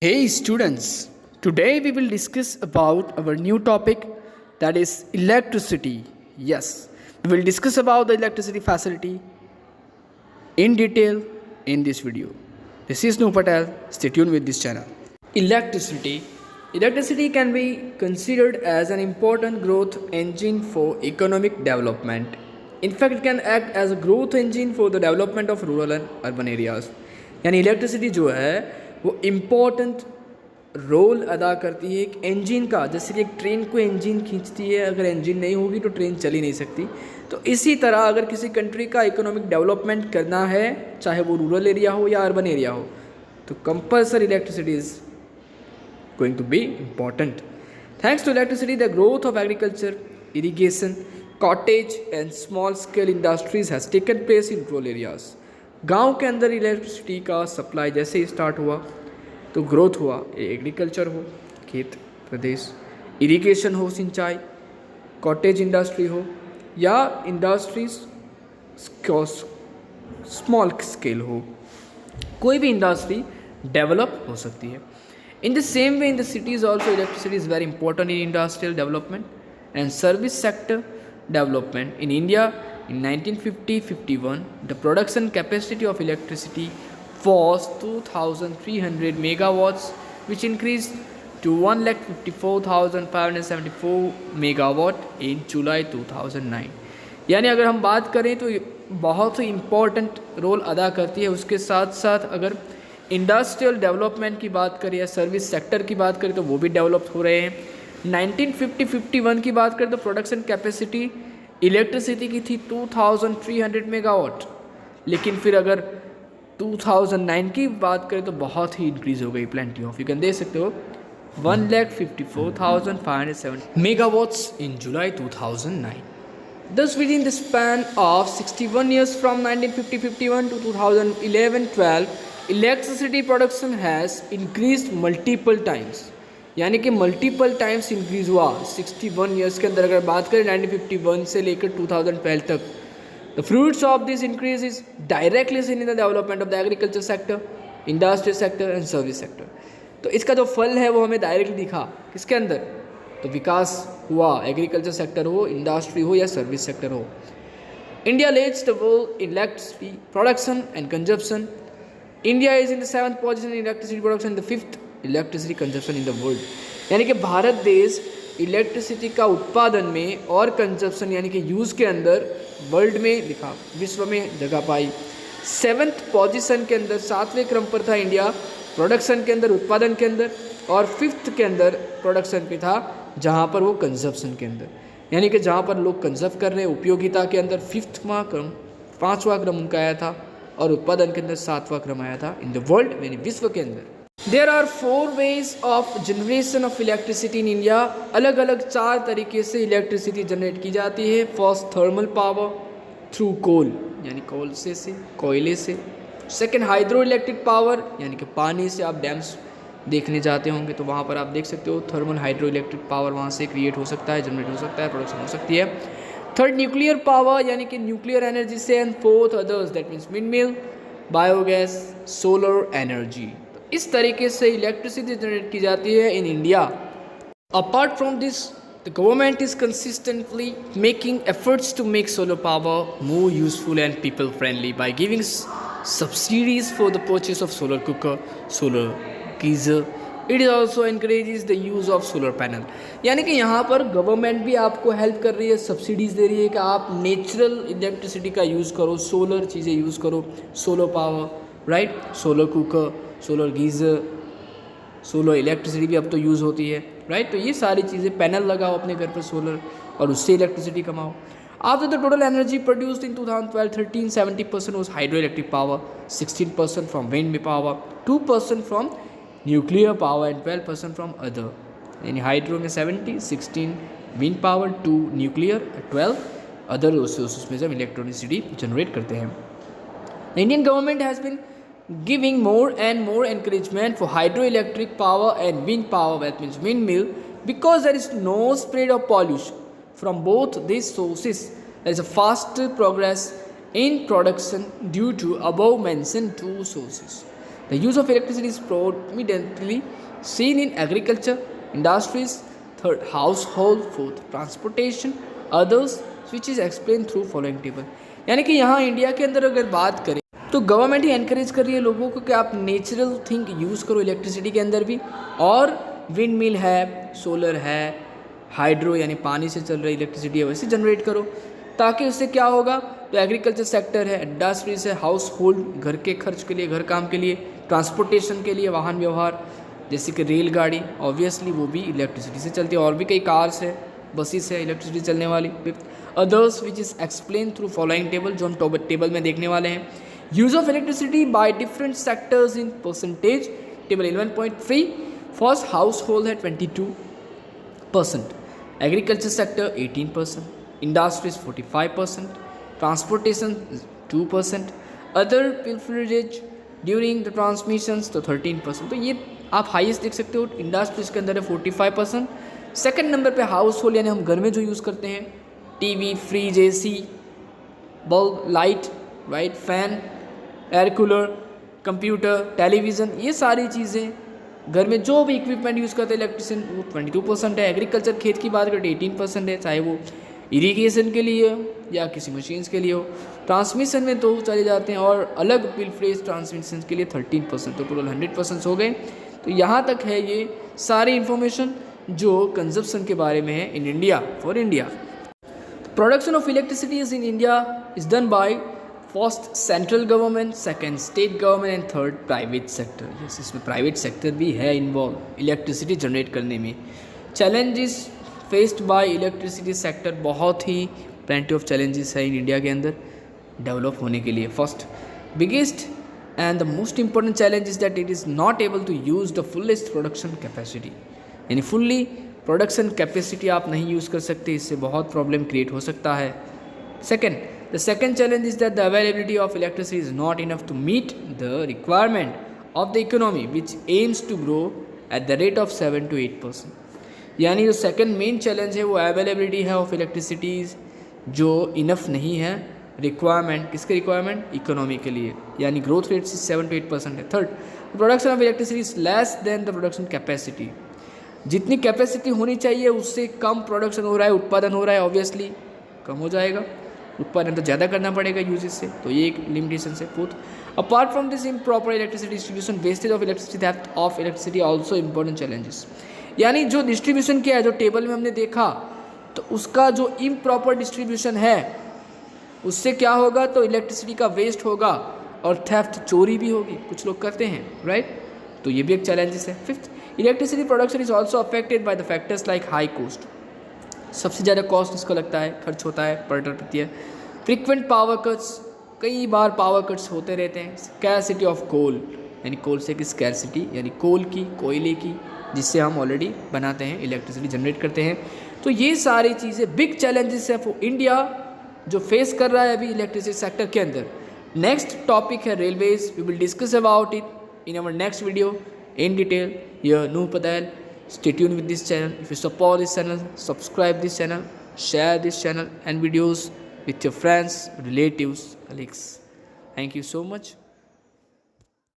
Hey students, today we will discuss about our new topic, that is electricity. Yes, we will discuss about the electricity facility in detail in this video. This is Nu Patel. Stay tuned with this channel. Electricity. Electricity can be considered as an important growth engine for economic development. In fact, it can act as a growth engine for the development of rural and urban areas. यानी electricity जो है वो important role अदा करती है एक engine का। जैसे कि एक ट्रेन को इंजन खींचती है, अगर इंजन नहीं होगी तो ट्रेन चल ही नहीं सकती। तो इसी तरह अगर किसी कंट्री का इकोनॉमिक डेवलपमेंट करना है, चाहे वो रूरल एरिया हो या अर्बन एरिया हो, तो compulsory electricity is going to be important. Thanks to electricity, the growth of agriculture, irrigation, cottage and small scale industries has taken place in rural areas. गांव के अंदर इलेक्ट्रिसिटी का supply जैसे ही start हुआ तो growth हुआ, एग्रीकल्चर हो, खेत प्रदेश, इरिगेशन हो, सिंचाई, कॉटेज इंडस्ट्री हो या इंडस्ट्रीज स्मॉल स्केल हो, कोई भी इंडस्ट्री डेवलप हो सकती है. In the same way, in the cities also electricity is very important in industrial development and service sector development. In India, in 1950-51, the production capacity of electricity was 2,300 megawatts, which increased to 1,54,574 megawatt in July 2009. यानी अगर हम बात करें तो बहुत ही important role अदा करती है. उसके साथ साथ अगर इंडस्ट्रियल डेवलपमेंट की बात करें या सर्विस सेक्टर की बात करें तो वो भी डेवलप हो रहे हैं. 1950-51 की बात करें तो प्रोडक्शन कैपेसिटी इलेक्ट्रिसिटी की थी 2300 मेगावाट, लेकिन फिर अगर 2009 की बात करें तो बहुत ही इंक्रीज हो गई. प्लेंटी ऑफ, यू कैन देख सकते हो 1,54,507 megawatts in July 2009. Thus, within the span of 61 years from 1950-51 to 2011-12, electricity production has increase multiple times. यानी कि मल्टीपल टाइम्स इंक्रीज हुआ 61 ईयर्स के अंदर. अगर बात करें 1951 से लेकर 2012 तक, the fruits of this increase is directly seen in the development of the agriculture sector, industrial sector and service sector. तो इसका जो फल है वो हमें डायरेक्टली दिखा किसके अंदर, तो विकास हुआ, एग्रीकल्चर सेक्टर हो, इंडस्ट्री हो या सर्विस सेक्टर हो. India leads the world in electricity production and consumption. India is in the 7th position in electricity production and the 5th electricity consumption in the world. यानी कि भारत देश electricity का उत्पादन में और कंजप्शन यानी कि यूज़ के अंदर वर्ल्ड में लिखा, विश्व में जगह पाई. 7th पोजीशन के अंदर, 7वें क्रम पर था इंडिया प्रोडक्शन के अंदर, उत्पादन के अंदर, और 5th के अंदर प्रोडक्शन पे था, जहाँ पर वो कंजप्शन के अंदर, यानी कि जहाँ पर लोग कंजर्व कर रहे हैं उपयोगिता के अंदर 5वां क्रम, 5वां क्रम उनका आया था, और उत्पादन के अंदर 7वां क्रम आया था इन द वर्ल्ड, यानी विश्व के अंदर. There are 4 ways of generation of electricity in India. अलग अलग 4 तरीके से इलेक्ट्रिसिटी जनरेट की जाती है. फर्स्ट थर्मल पावर थ्रू कोल, यानी कोयले से. सेकेंड हाइड्रो इलेक्ट्रिक पावर, यानी कि पानी से. आप डैम्स देखने जाते होंगे तो वहाँ पर आप देख सकते हो थर्मल हाइड्रो इलेक्ट्रिक पावर वहाँ से क्रिएट हो सकता है, जनरेट हो सकता है, प्रोडक्शन हो सकती है. थर्ड न्यूक्लियर पावर, यानी कि न्यूक्लियर एनर्जी से. And fourth others, that means windmill, biogas, solar energy. इस तरीके से इलेक्ट्रिसिटी जनरेट की जाती है in India. Apart from this, the government is consistently making efforts to make solar power more useful and people friendly by giving subsidies for the purchase of solar cooker, solar geyser. It is also increases the use of solar panel. यानी कि यहाँ पर government भी आपको help कर रही है, subsidies दे रही है कि आप नेचुरल इलेक्ट्रिसिटी का यूज़ करो, सोलर चीज़ें यूज़ करो, solar power, right, solar cooker, solar geyser, solar electricity भी अब तो यूज़ होती है, राइट. तो ये सारी चीज़ें, पैनल लगाओ अपने घर पर सोलर और उससे इलेक्ट्रिसिटी कमाओ. After the total energy produced in 2012-13, 70% was hydroelectric power, 16% from wind power, 2% from nuclear power and 12% from other. यानी हाइड्रो में 70, 16 wind power, 2 nuclear, 12 other resources में जब इलेक्ट्रॉनिसिटी जनरेट करते हैं. Indian government has been giving more and more encouragement for hydro electric power and wind power, that means wind mill, because there is no spread of pollution from both this sources. There is a fast progress in production due to above mentioned 2 sources. The use of electricity is predominantly seen in agriculture, industries, third household, fourth transportation, others which is explained through following table. यानी कि यहाँ India के अंदर अगर बात करें तो government ही encourage कर रही है लोगों को कि आप नेचुरल थिंग यूज़ करो इलेक्ट्रिसिटी के अंदर भी, और विंड मिल है, सोलर है, हाइड्रो यानी पानी से चल रही इलेक्ट्रिसिटी है वैसे जनरेट करो, ताकि उससे क्या होगा, तो एग्रीकल्चर सेक्टर है, इंडस्ट्रीज है, हाउस होल्ड घर के खर्च के लिए, घर काम के लिए, ट्रांसपोर्टेशन के लिए, वाहन व्यवहार जैसे कि रेलगाड़ी ऑब्वियसली वो भी इलेक्ट्रिसिटी से चलती है, और भी कई कार्स है, बसेस है इलेक्ट्रिसिटी चलने वाली। Others which is explain through following table, जो हम टेबल में देखने वाले हैं। Use of electricity by different sectors in percentage, table 11.3, first house hold है 22%, agriculture sector 18%, industries 45%, transportation 2%, other pilferage during the transmissions तो 13%। तो ये आप हाईएस्ट देख सकते हो, इंडस्ट्रीज के अंदर है 45%। सेकंड नंबर पे हाउस होल्ड यानी हम घर में जो यूज़ करते हैं, TV, fridge, AC, bulb, light, right, fan, air cooler, computer, television, ये सारी चीज़ें घर में जो भी इक्विपमेंट यूज़ करते हैं इलेक्ट्रिशियन वो 22% है। एग्रीकल्चर खेत की बात करें 18% है, चाहे वो इरीगेशन के लिए हो या किसी मशीन्स के लिए हो। ट्रांसमिशन में तो चले जाते हैं, और अलग पिलफ्रेज ट्रांसमिशन के लिए 13%, तो टोटल 100% हो गए। तो यहाँ तक है ये सारी इन्फॉर्मेशन जो कंजप्शन के बारे में है in India, for India. Production of electricity is in India is done by first central government, second state government and third private sector. Yes, इसमें प्राइवेट सेक्टर भी है इन्वॉल्व इलेक्ट्रिसिटी जनरेट करने में। Challenges faced by electricity sector, बहुत ही plenty of challenges है in India के अंदर develop होने के लिए। First biggest and the most important challenge is that it is not able to use the fullest production capacity, यानी फुल्ली प्रोडक्शन कैपेसिटी आप नहीं यूज़ कर सकते, इससे बहुत प्रॉब्लम क्रिएट हो सकता है। Second, the second challenge is that the availability of electricity is not enough to meet the requirement of the economy which aims to grow at the rate of 7 to 8%। यानी जो second main challenge है वो availability है of इलेक्ट्रिसिटीज़, जो enough नहीं है requirement, किसके requirement, economy के लिए, यानी ग्रोथ रेट 7 to 8% है। Third, production of electricity is less than the production capacity, जितनी कैपेसिटी होनी चाहिए उससे कम प्रोडक्शन हो रहा है, उत्पादन हो रहा है, ऑब्वियसली कम हो जाएगा, उत्पादन तो ज़्यादा करना पड़ेगा यूजेस से, तो ये एक लिमिटेशन है। Fourth, apart from this improper electricity distribution, wastage of electricity, theft of electricity also important challenges. यानी जो डिस्ट्रीब्यूशन किया है, जो टेबल में हमने देखा, तो उसका जो इम्प्रॉपर डिस्ट्रीब्यूशन है उससे क्या होगा, तो इलेक्ट्रिसिटी का वेस्ट होगा और थेफ्ट, चोरी भी होगी, कुछ लोग करते हैं, राइट, तो ये भी एक चैलेंजेस है। Fifth, electricity production is also affected by the factors like high cost, सबसे ज़्यादा कॉस्ट इसको लगता है, खर्च होता है पर लीटर प्रति है। फ्रीक्वेंट पावर कट्स, कई बार पावर कट्स होते रहते हैं। स्कैरसिटी ऑफ कोल, यानी कोल से की स्कैरसिटी, यानी कोल की, कोयले की, जिससे हम ऑलरेडी बनाते हैं, इलेक्ट्रिसिटी जनरेट करते हैं। तो ये सारी चीज़ें बिग चैलेंजेस है फॉर इंडिया जो फेस कर रहा है अभी इलेक्ट्रिसिटी सेक्टर के अंदर। नेक्स्ट टॉपिक है railways, we will discuss about it in our next video in detail. Here Noor Patel. Stay tuned with this channel. If you support this channel, subscribe this channel, share this channel and videos with your friends, relatives, colleagues. Thank you so much.